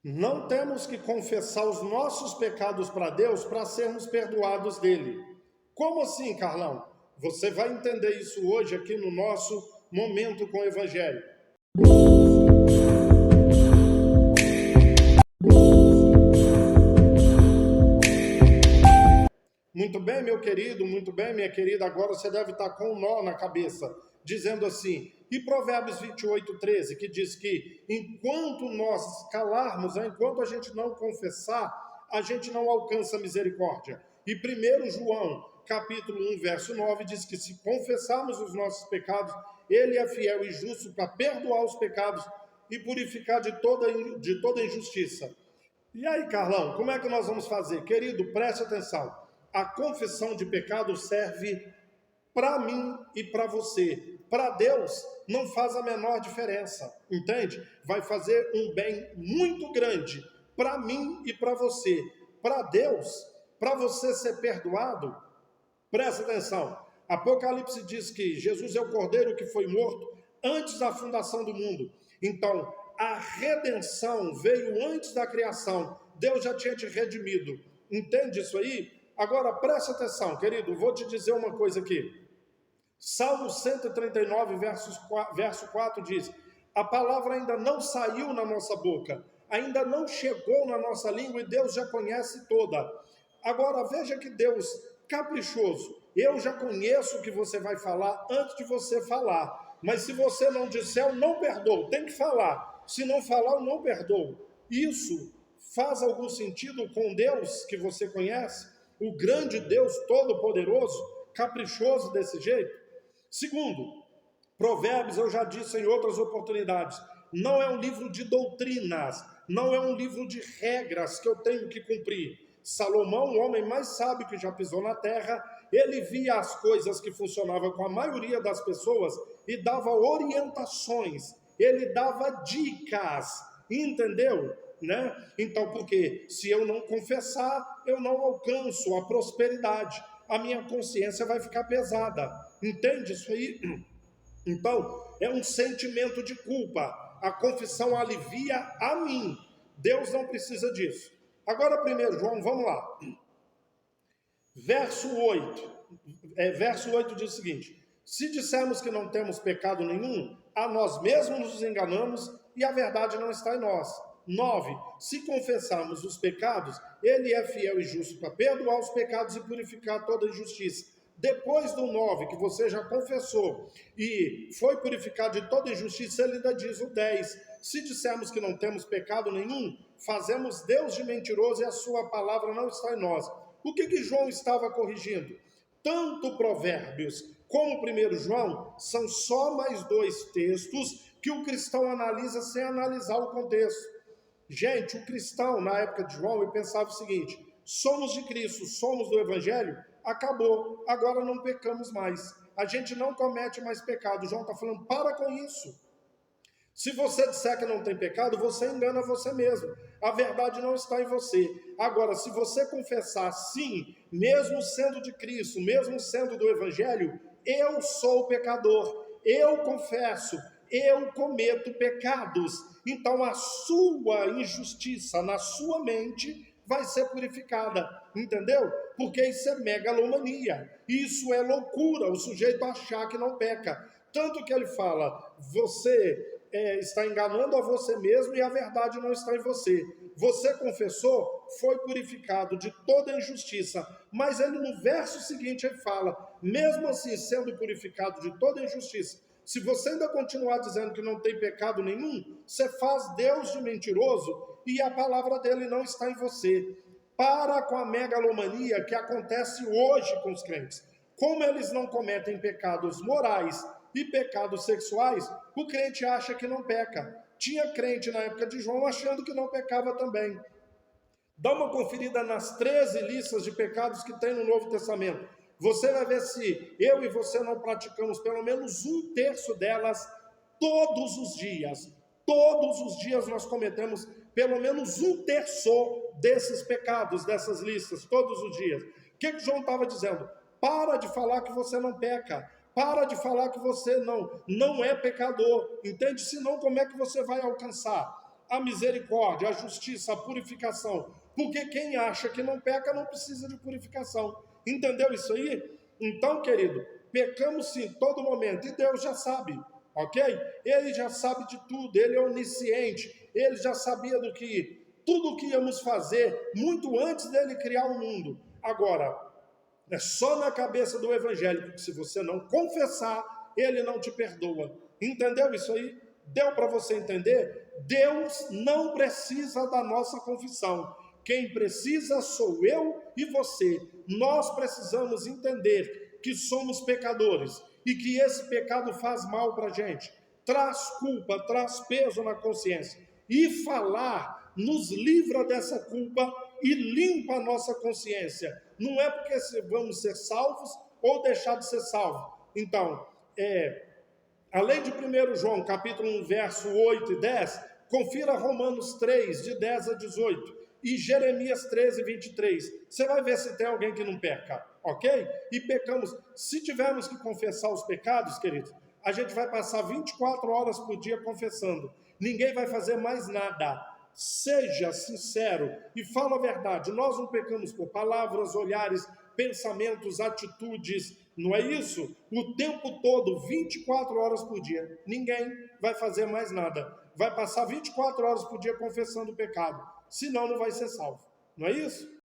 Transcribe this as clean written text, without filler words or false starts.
Não temos que confessar os nossos pecados para Deus para sermos perdoados dele. Como assim, Carlão? Você vai entender isso hoje aqui no nosso momento com o Evangelho. Muito bem, meu querido, muito bem, minha querida. Agora você deve estar com um nó na cabeça, dizendo assim. E Provérbios 28:13, que diz que enquanto nós calarmos, enquanto a gente não confessar, a gente não alcança a misericórdia. E 1 João, capítulo 1, verso 9, diz que se confessarmos os nossos pecados, ele é fiel e justo para perdoar os pecados e purificar de toda injustiça. E aí, Carlão, como é que nós vamos fazer? Querido, preste atenção. A confissão de pecado serve para mim e para você. Para Deus não faz a menor diferença, entende? Vai fazer um bem muito grande para mim e para você. Para Deus, para você ser perdoado, presta atenção. Apocalipse diz que Jesus é o Cordeiro que foi morto antes da fundação do mundo. Então, a redenção veio antes da criação. Deus já tinha te redimido. Entende isso aí? Agora, presta atenção, querido. Vou te dizer uma coisa aqui. Salmo 139, verso 4 diz: a palavra ainda não saiu na nossa boca, ainda não chegou na nossa língua e Deus já conhece toda. Agora, veja que Deus, caprichoso, eu já conheço o que você vai falar antes de você falar. Mas se você não disser, eu não perdoo. Tem que falar. Se não falar, eu não perdoo. Isso faz algum sentido com Deus que você conhece? O grande Deus todo-poderoso, caprichoso desse jeito? Segundo, Provérbios, eu já disse em outras oportunidades, não é um livro de doutrinas, não é um livro de regras que eu tenho que cumprir. Salomão, o homem mais sábio que já pisou na terra, ele via as coisas que funcionavam com a maioria das pessoas e dava orientações, ele dava dicas, entendeu? Né? Então, porque se eu não confessar, eu não alcanço a prosperidade, a minha consciência vai ficar pesada. Entende isso aí? Então, é um sentimento de culpa. A confissão alivia a mim. Deus não precisa disso. Agora, 1 João, vamos lá. Verso 8 diz o seguinte: se dissermos que não temos pecado nenhum, a nós mesmos nos enganamos e a verdade não está em nós. 9. Se confessarmos os pecados, ele é fiel e justo para perdoar os pecados e purificar toda injustiça. Depois do 9, que você já confessou e foi purificado de toda injustiça, ele ainda diz o 10. Se dissermos que não temos pecado nenhum, fazemos Deus de mentiroso e a sua palavra não está em nós. O que João estava corrigindo? Tanto Provérbios como 1 João são só mais dois textos que o cristão analisa sem analisar o contexto. Gente, o cristão, na época de João, ele pensava o seguinte: somos de Cristo, somos do Evangelho, acabou, agora não pecamos mais. A gente não comete mais pecado. João está falando, para com isso. Se você disser que não tem pecado, você engana você mesmo. A verdade não está em você. Agora, se você confessar sim, mesmo sendo de Cristo, mesmo sendo do Evangelho, eu sou pecador, eu confesso, eu cometo pecados. Então a sua injustiça na sua mente vai ser purificada, entendeu? Porque isso é megalomania, isso é loucura, o sujeito achar que não peca. Tanto que ele fala, você está enganando a você mesmo e a verdade não está em você. Você confessou, foi purificado de toda injustiça. Mas ele no verso seguinte ele fala, mesmo assim sendo purificado de toda injustiça, se você ainda continuar dizendo que não tem pecado nenhum, você faz Deus de mentiroso e a palavra dele não está em você. Para com a megalomania que acontece hoje com os crentes. Como eles não cometem pecados morais e pecados sexuais, o crente acha que não peca. Tinha crente na época de João achando que não pecava também. Dá uma conferida nas 13 listas de pecados que tem no Novo Testamento. Você vai ver se eu e você não praticamos pelo menos 1/3 delas todos os dias. Todos os dias nós cometemos pelo menos 1/3 desses pecados, dessas listas, todos os dias. O que João estava dizendo? Para de falar que você não peca. Para de falar que você não é pecador. Entende? Senão, como é que você vai alcançar? a misericórdia, a justiça, a purificação. Porque quem acha que não peca não precisa de purificação. Entendeu isso aí? Então, querido, pecamos sim, todo momento, e Deus já sabe, ok? Ele já sabe de tudo, ele é onisciente, ele já sabia tudo o que íamos fazer, muito antes dele criar o mundo. Agora, é só na cabeça do evangélico que se você não confessar, ele não te perdoa. Entendeu isso aí? Deu para você entender? Deus não precisa da nossa confissão. Quem precisa sou eu e você. Nós precisamos entender que somos pecadores e que esse pecado faz mal para a gente. Traz culpa, traz peso na consciência. E falar nos livra dessa culpa e limpa a nossa consciência. Não é porque vamos ser salvos ou deixar de ser salvos. Então, além de 1 João, capítulo 1, verso 8 e 10, confira Romanos 3, de 10 a 18, e Jeremias 13, 23. Você vai ver se tem alguém que não peca, ok? E pecamos. Se tivermos que confessar os pecados, queridos, a gente vai passar 24 horas por dia confessando. Ninguém vai fazer mais nada. Seja sincero e fala a verdade. Nós não pecamos por palavras, olhares, pensamentos, atitudes, não é isso? O tempo todo, 24 horas por dia. Ninguém vai fazer mais nada. Vai passar 24 horas por dia confessando o pecado. Senão não vai ser salvo. Não é isso?